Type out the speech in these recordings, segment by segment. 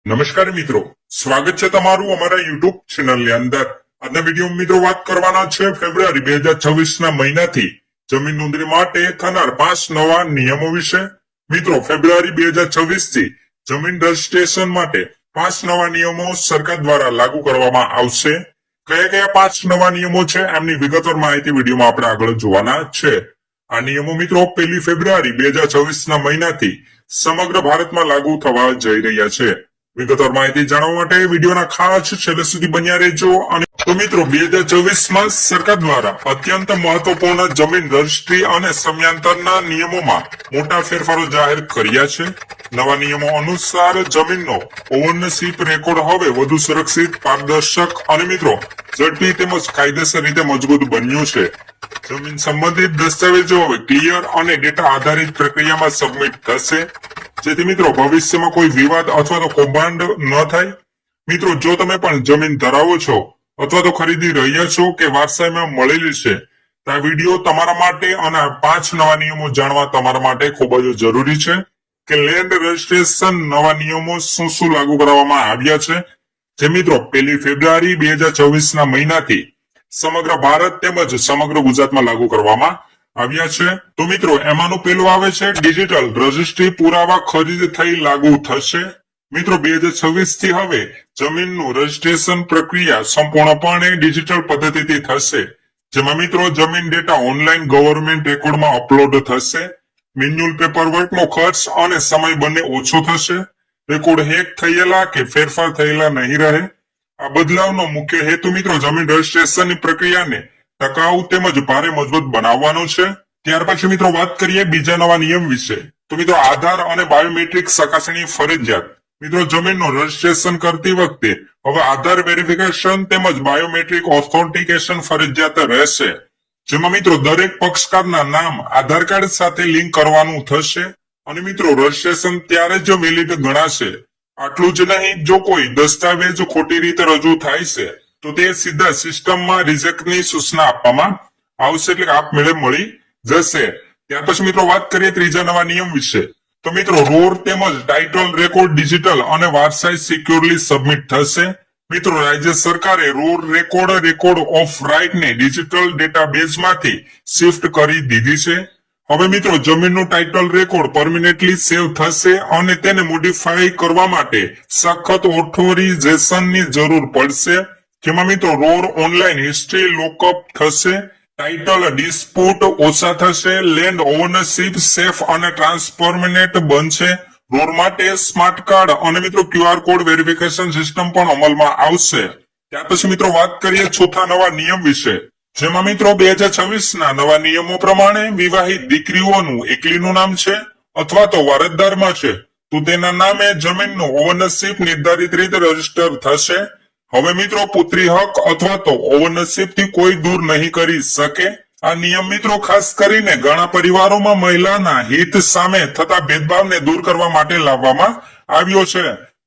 નમસ્કાર મિત્રો, સ્વાગત છે તમારું અમારા યુટ્યુબ ચેનલની અંદર। આજના વિડીયો મિત્રો વાત કરવાના છે ફેબ્રુઆરી 2026 ના મહિનાથી જમીન નોંધણી માટે થનાર 5 નવા નિયમો વિશે। મિત્રો ફેબ્રુઆરી 2026 થી જમીન રજીસ્ટ્રેશન માટે 5 નવા નિયમો સરકાર દ્વારા લાગુ કરવામાં આવશે। કયા કયા 5 નવા નિયમો છે એમની વિગતવાર માહિતી વિડીયોમાં આપણે આગળ જોવાના છે। આ નિયમો મિત્રો 1 ફેબ્રુઆરી 2026 ના મહિનાથી સમગ્ર ભારતમાં લાગુ થવા જઈ રહ્યા છે। વિગતવાર માહિતી જાણવા માટે વિડીયોના ખાસ છેલ્લે સુધી બન્યા રહેજો। અને તો મિત્રો 2024 માં સરકાર દ્વારા અત્યંત મહત્વપૂર્ણ જમીન રજિસ્ટ્રી અને સમયાંતરના નિયમોમાં મોટા ફેરફારો જાહેર કર્યા છે। નવા નિયમો અનુસાર જમીનનો ઓનરશિપ રેકોર્ડ હવે વધુ સુરક્ષિત, પારદર્શક અને મિત્રો ઝડપી તેમજ કાયદેસર રીતે મજબૂત બન્યું છે। જમીન સંબંધિત દસ્તાવેજો હવે ક્લિયર અને ડેટા આધારિત પ્રક્રિયામાં સબમિટ થશે, જેથી મિત્રો ભવિષ્યમાં કોઈ વિવાદ અથવા તો કૌભાંડ ન થાય। મિત્રો જો તમે પણ જમીન ધરાવો છો અથવા તો ખરીદી રહ્યા છો કે વારસાઈમાં મળેલી છે તો આ વિડીયો તમારા માટે અને 5 નવા નિયમો જાણવા તમારા માટે ખૂબ જ જરૂરી છે કે લેન્ડ રજિસ્ટ્રેશન નવા નિયમો શું લાગુ કરવામાં આવ્યા છે, જે મિત્રો 1 ફેબ્રુઆરી 2024 ના મહિનાથી સમગ્ર ભારત તેમજ સમગ્ર ગુજરાતમાં લાગુ કરવામાં આવ્યા છે। તો મિત્રો એમાંનું પેલું આવે છે ડિજિટલ રજિસ્ટ્રી પુરાવા ખરીદ થઈ લાગુ થશે। મિત્રો 2026 થી હવે જમીનનું રજિસ્ટ્રેશન પ્રક્રિયા સંપૂર્ણપણે ડિજિટલ પદ્ધતિથી થશે, જેમાં મિત્રો જમીન ડેટા ઓનલાઈન ગવર્નમેન્ટ રેકોર્ડમાં અપલોડ થશે। મેન્યુઅલ પેપરવર્કનો ખર્ચ અને સમય બંને ઓછો થશે। રેકોર્ડ હેક થયેલા કે ફેરફાર થયેલા નહીં રહે। આ બદલાવનો મુખ્ય હેતુ મિત્રો જમીન રજિસ્ટ્રેશનની પ્રક્રિયાને ટકાઉ તેમજ ભારે મજબૂત બનાવવાનો છે। ત્યાર પછી મિત્રો વાત કરીએ બીજા નવા નિયમ વિશે। તો મિત્રો આધાર અને બાયોમેટ્રિક ચકાસણી ફરજિયાત। મિત્રો જમીનનું રજિસ્ટ્રેશન કરતી વખતે હવે આધાર વેરિફિકેશન તેમજ બાયોમેટ્રિક ઓથેન્ટિકેશન ફરજિયાત રહેશે, જેમાં મિત્રો દરેક પક્ષકારના નામ આધાર કાર્ડ સાથે લિંક કરવાનું થશે અને મિત્રો રજિસ્ટ્રેશન ત્યારે જ વેલિડ ગણાશે। આટલું જ નહીં, જો કોઈ દસ્તાવેજ ખોટી રીતે રજૂ થાય છે તો તે સીધા સિસ્ટમમાં રિજેક્ટની સૂચના આપવામાં આવશે, એટલે આપમેળે મળી જશે। ત્યાર પછી મિત્રો વાત કરીએ ત્રીજા નવા નિયમ વિશે। તો મિત્રો રોર તેમજ ટાઇટલ રેકોર્ડ ડિજિટલ અને વારસાઈ સિક્યોરલી સબમિટ થશે। મિત્રો રાજ્ય સરકારે રોર રેકોર્ડ ઓફ રાઇટ ને ડિજિટલ ડેટાબેઝમાંથી શિફ્ટ કરી દીધી છે। હવે મિત્રો જમીનનું ટાઇટલ રેકોર્ડ પરમેનન્ટલી સેવ થશે અને તેને મોડિફાઈ કરવા માટે સખત ઓથોરિઝેશનની જરૂર પડશે, જેમાં મિત્રો રોર ઓનલાઈન હિસ્ટ્રી લોકઅપ થશે, ટાઇટલ ડિસ્પ્યુટ ઓછા થશે, લેન્ડ ઓનરશિપ સેફ અને ટ્રાન્સપરમેન્ટ બનશે। રોર માટે સ્માર્ટ કાર્ડ અને મિત્રો QR કોડ વેરિફિકેશન સિસ્ટમ પણ અમલમાં આવશે। ત્યાર પછી મિત્રો વાત કરીએ ચોથા નવા નિયમ વિશે, જેમાં મિત્રો 2026 ના નવા નિયમો પ્રમાણે વિવાહિત દીકરીઓનું એકલીનું નામ છે અથવા તો વારસદારમાં છે તો તેના નામે જમીનનું ઓનરશિપ નિર્ધારિત રીતે રજીસ્ટર થશે। હવે મિત્રો પુત્રી હક અથવા તો ઓનરશિપ થી કોઈ દૂર નહીં કરી શકે। આ નિયમ મિત્રો ખાસ કરીને ઘણા પરિવારોમાં મહિલાના હિત સામે થતા ભેદભાવને દૂર કરવા માટે લાવવામાં આવ્યો છે।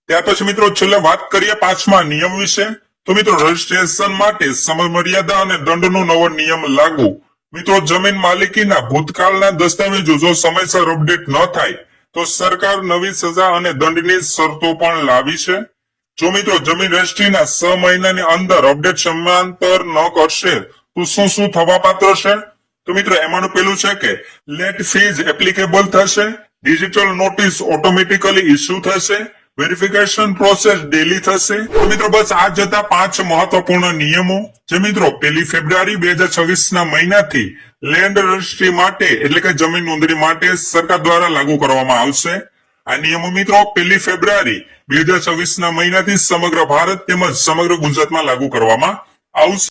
ત્યાર પછી મિત્રો છેલ્લે વાત કરીએ 5મા નિયમ વિશે। તો મિત્રો રજિસ્ટ્રેશન માટે સમય મર્યાદા અને દંડનો નવો નિયમ લાગુ। મિત્રો જમીન માલિકીના ભૂતકાળના દસ્તાવેજો જો સમયસર અપડેટ ન થાય તો સરકાર નવી સજા અને દંડની શરતો પણ લાવી છે। જો મિત્રો જમીન રજિસ્ટ્રીના 6 મહિનાની અંદર અપડેટ સમાંતર ન કરશે તો શું થવા પાત્ર છે? તો મિત્રો એમાંનું પેલું છે કે લેટ ફીઝ એપ્લિકેબલ થશે, ડિજિટલ નોટિસ ઓટોમેટિકલી ઇસ્યુ થશે, વેરિફિકેશન પ્રોસેસ ડેલી થશે। તો મિત્રો બસ આ જતા 5 મહત્વપૂર્ણ નિયમો જે મિત્રો 1 ફેબ્રુઆરી 2026 ના મહિનાથી લેન્ડ રજિસ્ટ્રી માટે એટલે કે જમીન નોંધણી માટે સરકાર દ્વારા લાગુ કરવામાં આવશે। આ નિયમો મિત્રો 1 ફેબ્રુઆરી 2026 ના મહિનાથી સમગ્ર ભારત તેમજ સમગ્ર ગુજરાતમાં લાગુ કરવામાં આવશે।